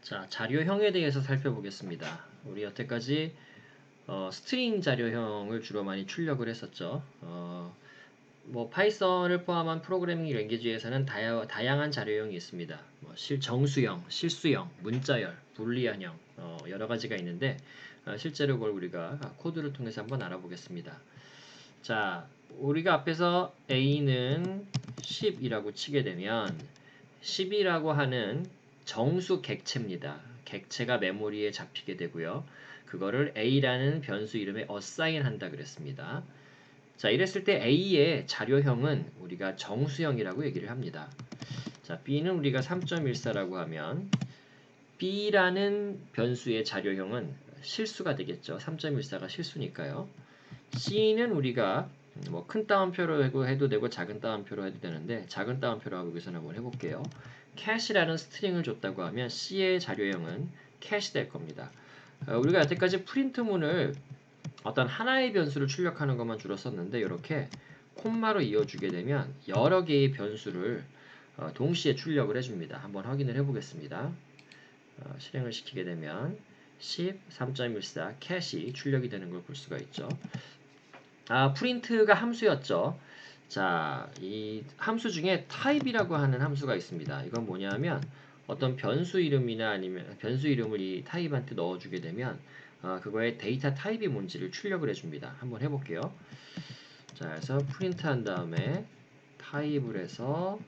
자, 자료형에 대해서 살펴보겠습니다. 우리 여태까지 스트링 자료형을 주로 많이 출력을 했었죠. 파이썬을 포함한 프로그래밍 랭귀지에서는 다양한 자료형이 있습니다. 정수형, 실수형, 문자열, 불리안형 여러 가지가 있는데 실제로 그걸 우리가 코드를 통해서 한번 알아보겠습니다. 자, 우리가 앞에서 a는 10이라고 치게 되면 10이라고 하는 정수 객체입니다. 객체가 메모리에 잡히게 되고요. 그거를 a라는 변수 이름에 assign 한다 그랬습니다. 자, 이랬을 때 a의 자료형은 우리가 정수형이라고 얘기를 합니다. 자, b는 우리가 3.14라고 하면 b라는 변수의 자료형은 실수가 되겠죠. 3.14가 실수니까요. c는 우리가 큰 따옴표로 해도 되고 작은 따옴표로 해도 되는데 작은 따옴표로 하고 여기서 한번 해볼게요. cash라는 스트링을 줬다고 하면 c의 자료형은 cash 될 겁니다. 우리가 여태까지 프린트문을 어떤 하나의 변수를 출력하는 것만 주로 썼는데 이렇게 콤마로 이어주게 되면 여러 개의 변수를 동시에 출력을 해줍니다. 한번 확인을 해보겠습니다. 실행을 시키게 되면 13.14 캐시 출력이 되는 걸 볼 수가 있죠. 프린트가 함수였죠. 자, 이 함수 중에 type이라고 하는 함수가 있습니다. 이건 뭐냐면 어떤 변수 이름이나 아니면 변수 이름을 이 타입한테 넣어주게 되면 그거의 데이터 타입이 뭔지를 출력을 해줍니다. 한번 해볼게요. 자, 그래서 프린트 한 다음에 타입을 해서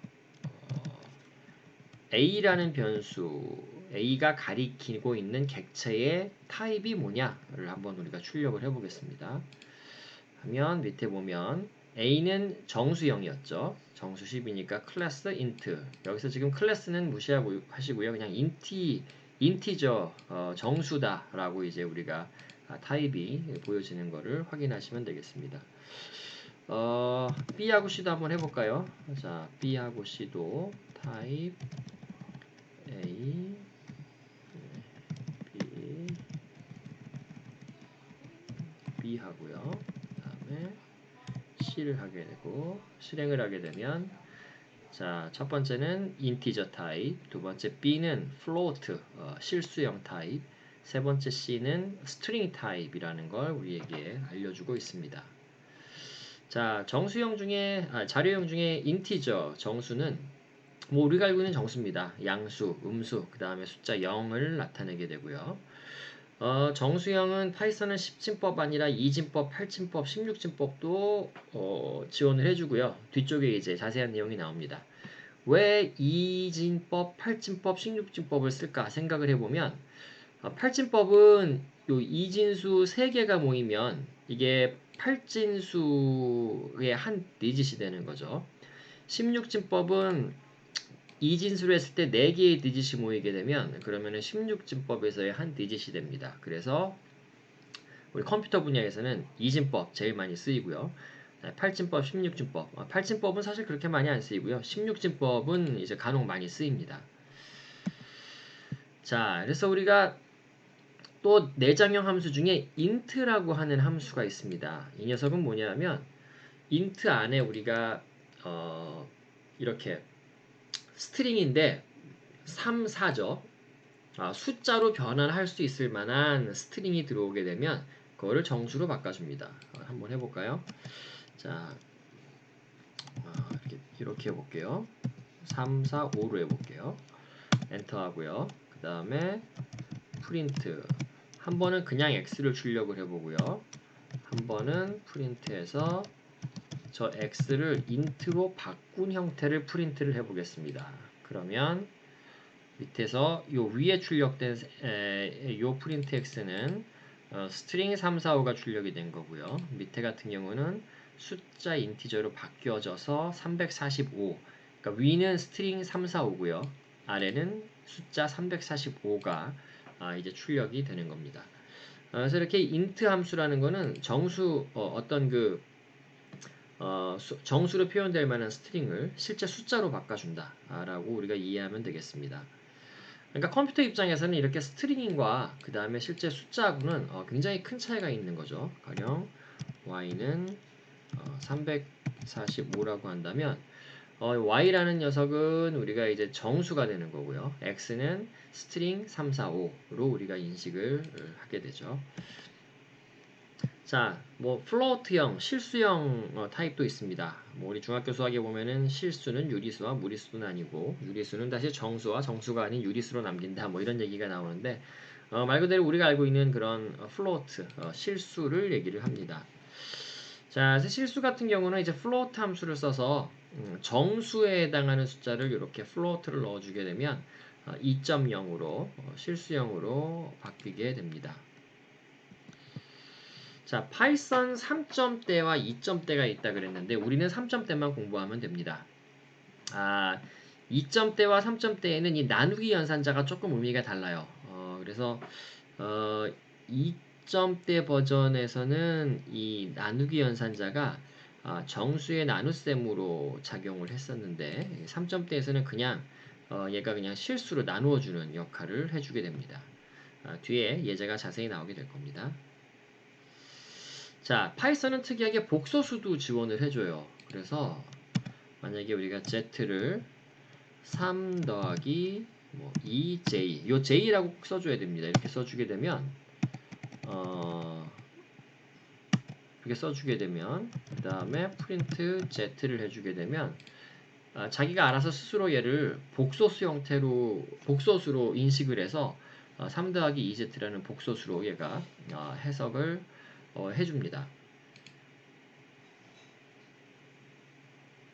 a라는 변수 a가 가리키고 있는 객체의 타입이 뭐냐를 한번 우리가 출력을 해보겠습니다. 하면 밑에 보면 a는 정수형이었죠. 정수 10이니까 클래스 int. 여기서 지금 클래스는 무시하고 하시고요. 그냥 인티저 정수다라고 이제 우리가 타입이 보여지는 거를 확인하시면 되겠습니다. B하고 C도 한번 해볼까요? 자, B하고 C도 타입 A, B 하고요. 그 다음에 C를 하게 되고 실행을 하게 되면 자, 첫 번째는 인티저 타입, 두 번째 B는 float, 실수형 타입, 세 번째 C는 string 타입이라는 걸 우리에게 알려주고 있습니다. 자, 자료형 중에 인티저 정수는 우리가 알고 있는 정수입니다. 양수, 음수, 그 다음에 숫자 0을 나타내게 되고요. 정수형은 파이썬은 10진법 아니라 2진법, 8진법, 16진법도 지원을 해주고요. 뒤쪽에 이제 자세한 내용이 나옵니다. 왜 2진법, 8진법, 16진법을 쓸까 생각을 해보면 8진법은 요 이진수 3개가 모이면 이게 8진수의 한 디짓이 되는 거죠. 16진법은 이진수를 했을 때 4개의 디짓이 모이게 되면 그러면은 16진법에서의 한 디짓이 됩니다. 그래서 우리 컴퓨터 분야에서는 이진법 제일 많이 쓰이고요. 8진법, 16진법. 8진법은 사실 그렇게 많이 안 쓰이고요. 16진법은 이제 간혹 많이 쓰입니다. 자, 그래서 우리가 또 내장형 함수 중에 int라고 하는 함수가 있습니다. 이 녀석은 뭐냐면 int 안에 우리가 이렇게 스트링인데 3, 4죠. 숫자로 변환할 수 있을 만한 스트링이 들어오게 되면 그거를 정수로 바꿔줍니다. 한번 해볼까요? 자, 이렇게 해볼게요. 3, 4, 5로 해볼게요. 엔터 하고요. 그 다음에 프린트. 한 번은 그냥 x를 출력을 해보고요. 한 번은 프린트해서 저 x를 int로 바꾼 형태를 프린트를 해보겠습니다. 그러면 밑에서 요 위에 출력된 요 프린트 x는 스트링 3, 4, 5가 출력이 된 거고요. 밑에 같은 경우는 숫자 인티저로 바뀌어져서 345. 그러니까 위는 스트링 3, 4, 5고요. 아래는 숫자 345가 이제 출력이 되는 겁니다. 그래서 이렇게 int 함수라는 거는 정수 어떤 그 정수로 표현될 만한 스트링을 실제 숫자로 바꿔준다라고 우리가 이해하면 되겠습니다. 그러니까 컴퓨터 입장에서는 이렇게 스트링과 그 다음에 실제 숫자하고는 굉장히 큰 차이가 있는 거죠. 가령 y는 345라고 한다면 y라는 녀석은 우리가 이제 정수가 되는 거고요. x는 스트링 345로 우리가 인식을 하게 되죠. 자, 뭐 플로트형, 실수형 타입도 있습니다. 뭐 우리 중학교 수학에 보면은 실수는 유리수와 무리수는 아니고 유리수는 다시 정수와 정수가 아닌 유리수로 남긴다. 뭐 이런 얘기가 나오는데 말 그대로 우리가 알고 있는 그런 플로트, 실수를 얘기를 합니다. 자, 실수 같은 경우는 이제 플로트 함수를 써서 정수에 해당하는 숫자를 이렇게 플로트를 넣어주게 되면 2.0으로 실수형으로 바뀌게 됩니다. 자, 파이썬 3점대와 2점대가 있다 그랬는데 우리는 3점대만 공부하면 됩니다. 2점대와 3점대에는 이 나누기 연산자가 조금 의미가 달라요. 그래서 2점대 버전에서는 이 나누기 연산자가 정수의 나눗셈으로 작용을 했었는데 3점대에서는 그냥 얘가 그냥 실수로 나누어주는 역할을 해주게 됩니다. 뒤에 예제가 자세히 나오게 될 겁니다. 자, 파이썬은 특이하게 복소수도 지원을 해줘요. 그래서 만약에 우리가 z를 3 더하기 2j, 요 j라고 꼭 써줘야 됩니다. 이렇게 써주게 되면 이렇게 써주게 되면 그 다음에 프린트 z를 해주게 되면 자기가 알아서 스스로 얘를 복소수 형태로 복소수로 인식을 해서 3 더하기 2z라는 복소수로 얘가 해석을 해줍니다.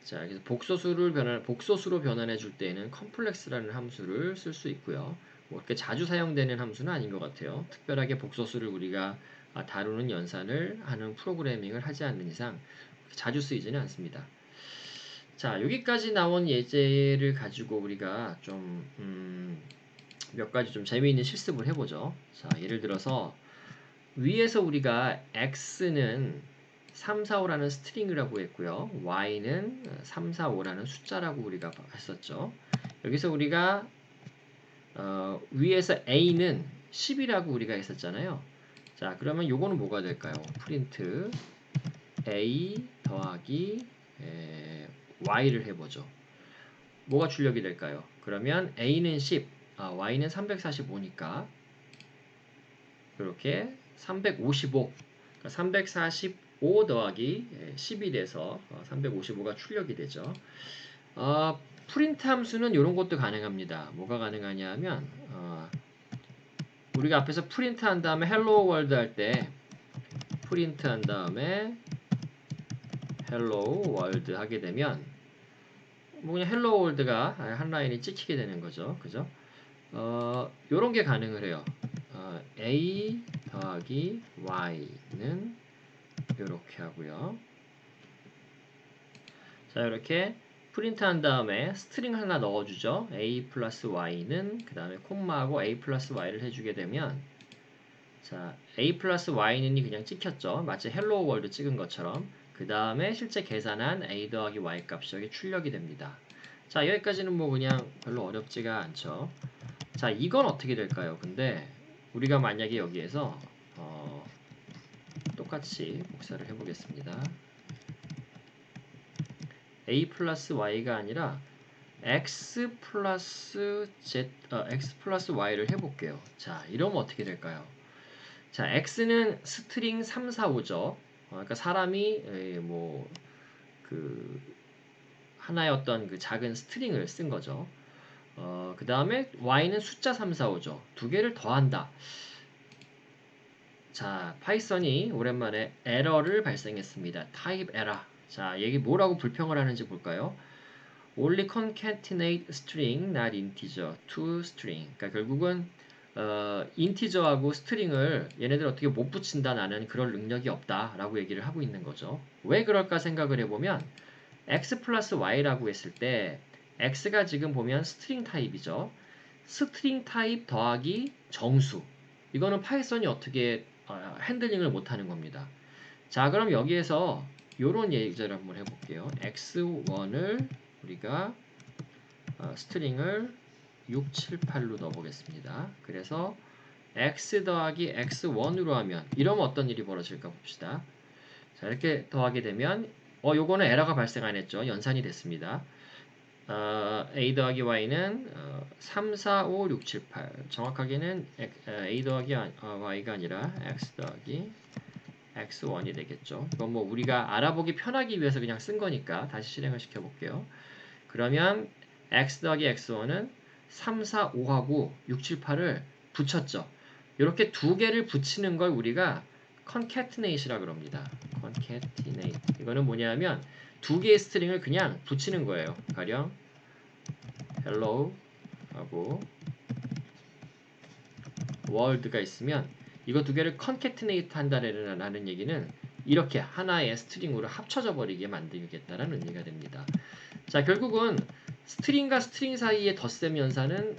자, 그래서 복소수로 변환해 줄 때에는 컴플렉스라는 함수를 쓸 수 있고요. 뭐 이렇게 자주 사용되는 함수는 아닌 것 같아요. 특별하게 복소수를 우리가 다루는 연산을 하는 프로그래밍을 하지 않는 이상 자주 쓰이지는 않습니다. 자, 여기까지 나온 예제를 가지고 우리가 좀 몇 가지 좀 재미있는 실습을 해보죠. 자, 예를 들어서 위에서 우리가 x는 3, 4, 5라는 스트링이라고 했고요. y는 3, 4, 5라는 숫자라고 우리가 했었죠. 여기서 우리가 위에서 a는 10이라고 우리가 했었잖아요. 자, 그러면 요거는 뭐가 될까요? 프린트 a 더하기 y를 해보죠. 뭐가 출력이 될까요? 그러면 a는 10, y는 345니까 이렇게 355, 그러니까 345 더하기 10이 돼서 355가 출력이 되죠. 프린트 함수는 이런 것도 가능합니다. 뭐가 가능하냐면 우리가 앞에서 프린트 한 다음에 hello world 할 때 프린트 한 다음에 hello world 하게 되면 뭐 그냥 hello world가 한 라인이 찍히게 되는 거죠. 그죠? 요런 게 가능을 해요. a 더하기 y는 이렇게 하고요. 자, 이렇게 프린트 한 다음에 스트링 하나 넣어주죠. a 플러스 y는 그 다음에 콤마하고 a 플러스 y를 해주게 되면 자, a 플러스 y는이 그냥 찍혔죠. 마치 헬로 월드 찍은 것처럼. 그 다음에 실제 계산한 a 더하기 y 값이 여기 출력이 됩니다. 자, 여기까지는 뭐 그냥 별로 어렵지가 않죠. 자, 이건 어떻게 될까요? 근데 우리가 만약에 여기에서 똑같이 복사를 해보겠습니다. a 플러스 y가 아니라 x 플러스 y를 해볼게요. 자, 이러면 어떻게 될까요? 자, x는 스트링 3, 4, 5죠. 그러니까 사람이 하나의 어떤 그 작은 스트링을 쓴 거죠. 그 다음에 y는 숫자 3, 4, 5죠. 두 개를 더한다. 자, 파이썬이 오랜만에 에러를 발생했습니다. 타입 에러. 자, 이게 뭐라고 불평을 하는지 볼까요? Only concatenate string, not integer, to string. 그러니까 결국은 인티저하고 스트링을 얘네들 어떻게 못 붙인다 나는 그럴 능력이 없다 라고 얘기를 하고 있는 거죠. 왜 그럴까 생각을 해보면 x 플러스 y라고 했을 때 x가 지금 보면 스트링 타입이죠. 스트링 타입 더하기 정수. 이거는 파이썬이 어떻게 핸들링을 못하는 겁니다. 자, 그럼 여기에서 요런 예제를 한번 해볼게요. x1을 우리가 스트링을 6, 7, 8로 넣어보겠습니다. 그래서 x 더하기 x1으로 하면 이러면 어떤 일이 벌어질까 봅시다. 자, 이렇게 더하게 되면 요거는 에러가 발생 안 했죠. 연산이 됐습니다. a 더하기 y는 3, 4, 5, 6, 7, 8 정확하게는 a 더하기 y가 아니라 x 더하기 x1이 되겠죠. 이건 뭐 우리가 알아보기 편하기 위해서 그냥 쓴 거니까 다시 실행을 시켜볼게요. 그러면 x 더하기 x1은 3, 4, 5하고 6, 7, 8을 붙였죠. 이렇게 두 개를 붙이는 걸 우리가 concatenate이라고 그럽니다. concatenate. 이거는 뭐냐면 두 개의 스트링을 그냥 붙이는 거예요. 가령 hello 하고 world가 있으면 이거 두 개를 concatenate 한다라는 얘기는 이렇게 하나의 스트링으로 합쳐져 버리게 만들겠다라는 의미가 됩니다. 자, 결국은 스트링과 스트링 사이의 덧셈 연산은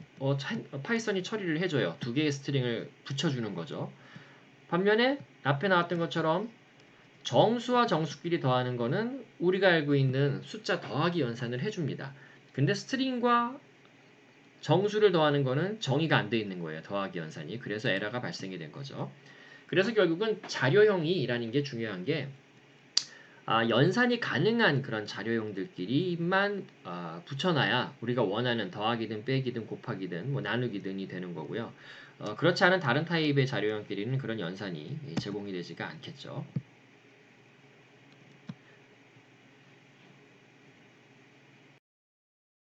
파이썬이 처리를 해줘요. 두 개의 스트링을 붙여주는 거죠. 반면에 앞에 나왔던 것처럼 정수와 정수끼리 더하는 거는 우리가 알고 있는 숫자 더하기 연산을 해줍니다. 근데 스트링과 정수를 더하는 거는 정의가 안 돼 있는 거예요. 더하기 연산이. 그래서 에러가 발생이 된 거죠. 그래서 결국은 자료형이라는 게 중요한 게 연산이 가능한 그런 자료형들끼리만 붙여놔야 우리가 원하는 더하기든 빼기든 곱하기든 뭐 나누기든이 되는 거고요. 그렇지 않은 다른 타입의 자료형끼리는 그런 연산이 제공이 되지가 않겠죠.